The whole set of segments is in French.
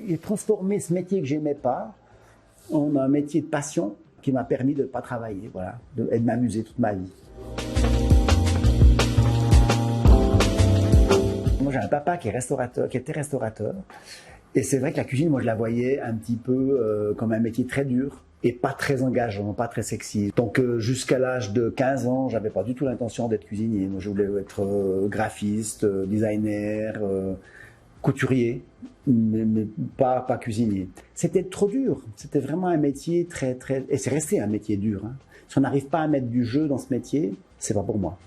J'ai transformé ce métier que j'aimais pas en un métier de passion qui m'a permis de ne pas travailler, voilà, et de m'amuser toute ma vie. Moi, j'ai un papa qui était restaurateur. Et c'est vrai que la cuisine, moi, je la voyais un petit peu comme un métier très dur et pas très engageant, pas très sexy. Donc, jusqu'à l'âge de 15 ans, j'avais pas du tout l'intention d'être cuisinier. Moi, je voulais être graphiste, designer, couturier, mais pas cuisinier. C'était trop dur. C'était vraiment un métier très... Et c'est resté un métier dur. Hein. Si on n'arrive pas à mettre du jeu dans ce métier, c'est pas pour moi.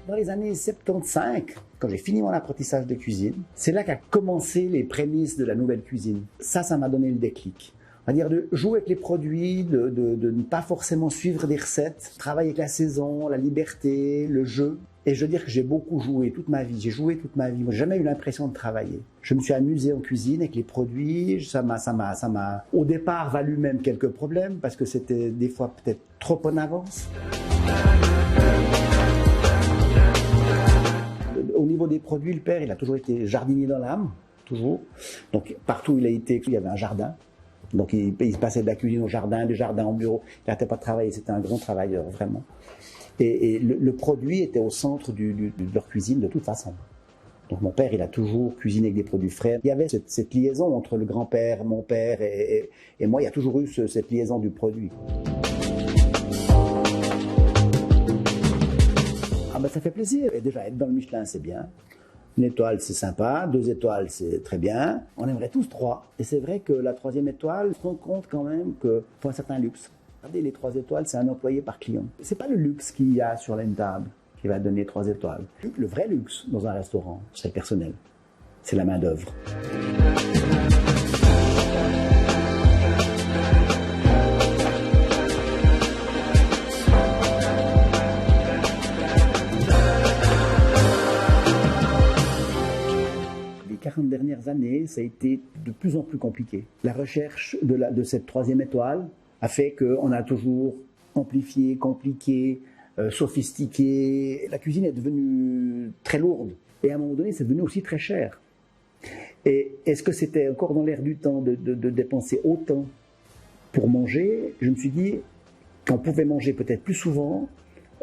Dans les années 75, quand j'ai fini mon apprentissage de cuisine, c'est là qu'a commencé les prémices de la nouvelle cuisine. Ça m'a donné le déclic. On va dire de jouer avec les produits, de ne pas forcément suivre des recettes, travailler avec la saison, la liberté, le jeu. Et je veux dire que j'ai beaucoup joué toute ma vie. J'ai joué toute ma vie. Moi, j'ai jamais eu l'impression de travailler. Je me suis amusé en cuisine avec les produits. Ça m'a, au départ, valu même quelques problèmes parce que c'était des fois peut-être trop en avance. Au niveau des produits, le père, il a toujours été jardinier dans l'âme, toujours. Donc, partout où il a été, il y avait un jardin. Donc, il passait de la cuisine au jardin, du jardin au bureau. Il n'arrêtait pas de travailler. C'était un grand travailleur, vraiment. Et le produit était au centre de leur cuisine de toute façon. Donc, mon père, il a toujours cuisiné avec des produits frais. Il y avait cette liaison entre le grand-père, mon père et moi. Il y a toujours eu cette liaison du produit. Ben, ça fait plaisir. Et déjà, être dans le Michelin, c'est bien. Une étoile, c'est sympa. 2 étoiles, c'est très bien. On aimerait tous 3. Et c'est vrai que la 3e étoile, on se rend compte quand même qu'il faut un certain luxe. Regardez, les 3 étoiles, c'est un employé par client. C'est pas le luxe qu'il y a sur une table qui va donner 3 étoiles. Le vrai luxe dans un restaurant, c'est le personnel. C'est la main-d'œuvre. Les 40 dernières années, ça a été de plus en plus compliqué. La recherche de cette 3e étoile a fait qu'on a toujours amplifié, compliqué, sophistiqué. La cuisine est devenue très lourde. Et à un moment donné, c'est devenu aussi très cher. Et est-ce que c'était encore dans l'air du temps de dépenser autant pour manger? Je me suis dit qu'on pouvait manger peut-être plus souvent,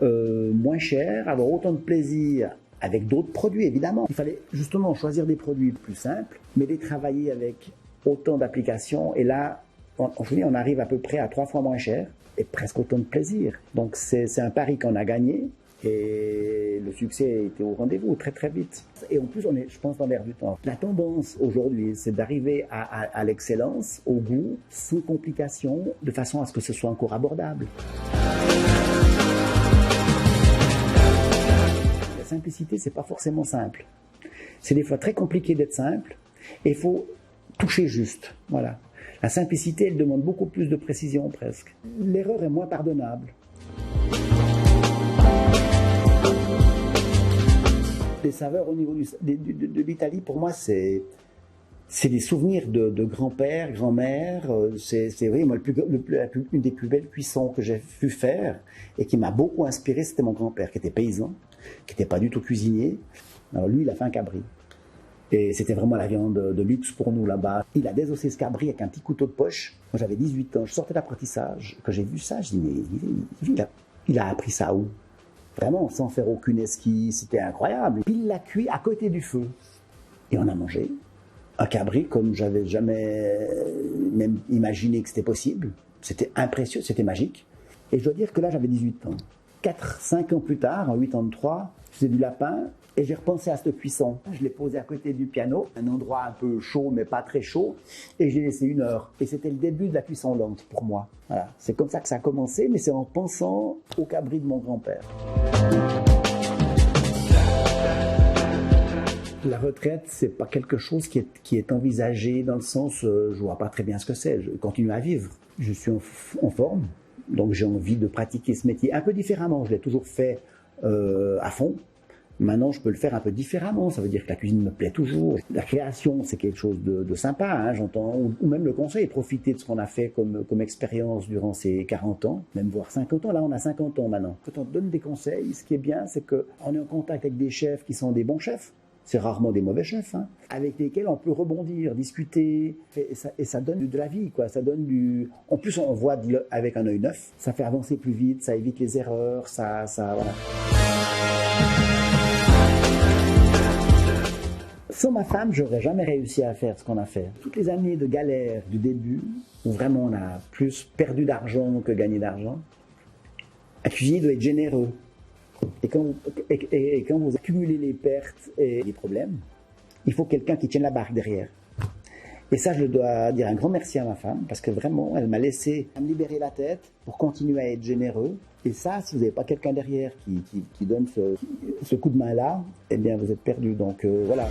moins cher, avoir autant de plaisir avec d'autres produits, évidemment. Il fallait justement choisir des produits plus simples, mais les travailler avec autant d'applications. Et là, on arrive à peu près à 3 fois moins cher et presque autant de plaisir. Donc c'est un pari qu'on a gagné et le succès était au rendez-vous très très vite. Et en plus, on est, je pense, dans l'air du temps. La tendance aujourd'hui, c'est d'arriver à l'excellence, au goût, sans complications, de façon à ce que ce soit encore abordable. La simplicité, c'est pas forcément simple. C'est des fois très compliqué d'être simple et il faut toucher juste. Voilà. La simplicité, elle demande beaucoup plus de précision presque. L'erreur est moins pardonnable. Les saveurs au niveau de l'Italie, pour moi, c'est des souvenirs de grand-père, grand-mère. C'est oui, moi, une des plus belles cuissons que j'ai pu faire et qui m'a beaucoup inspiré, c'était mon grand-père, qui était paysan, qui n'était pas du tout cuisinier. Alors lui, il a fait un cabri. Et c'était vraiment la viande de luxe pour nous là-bas. Il a désossé ce cabri avec un petit couteau de poche. Moi, j'avais 18 ans, je sortais d'apprentissage. Quand j'ai vu ça, je dis, mais il a appris ça où? Vraiment, sans faire aucune esquisse, c'était incroyable. Puis il l'a cuit à côté du feu. Et on a mangé un cabri comme j'avais jamais même imaginé que c'était possible. C'était impressionnant, c'était magique. Et je dois dire que là, j'avais 18 ans. 4-5 ans plus tard, en 83, je faisais du lapin. Et j'ai repensé à cette cuisson. Je l'ai posé à côté du piano, un endroit un peu chaud, mais pas très chaud, et j'ai laissé 1 heure. Et c'était le début de la cuisson lente pour moi. Voilà. C'est comme ça que ça a commencé, mais c'est en pensant au cabri de mon grand-père. La retraite, c'est pas quelque chose qui est envisagé dans le sens, je vois pas très bien ce que c'est. Je continue à vivre. Je suis en forme, donc j'ai envie de pratiquer ce métier un peu différemment. Je l'ai toujours fait à fond. Maintenant, je peux le faire un peu différemment. Ça veut dire que la cuisine me plaît toujours. La création, c'est quelque chose de sympa, hein, j'entends. Ou même le conseil, profiter de ce qu'on a fait comme expérience durant ces 40 ans, même voire 50 ans. Là, on a 50 ans maintenant. Quand on donne des conseils, ce qui est bien, c'est qu'on est en contact avec des chefs qui sont des bons chefs. c'est rarement des mauvais chefs, hein, avec lesquels on peut rebondir, discuter, et ça donne de la vie, quoi. Ça donne du. En plus, on voit avec un œil neuf, ça fait avancer plus vite, ça évite les erreurs, voilà. Sans ma femme, j'aurais jamais réussi à faire ce qu'on a fait. Toutes les années de galère du début, où vraiment on a plus perdu d'argent que gagné d'argent, un cuisinier doit être généreux. Et quand vous accumulez les pertes et les problèmes, il faut quelqu'un qui tienne la barque derrière. Et ça, je dois dire un grand merci à ma femme, parce que vraiment, elle m'a laissé me libérer la tête pour continuer à être généreux. Et ça, si vous n'avez pas quelqu'un derrière qui donne ce coup de main-là, eh bien, vous êtes perdu. Donc voilà.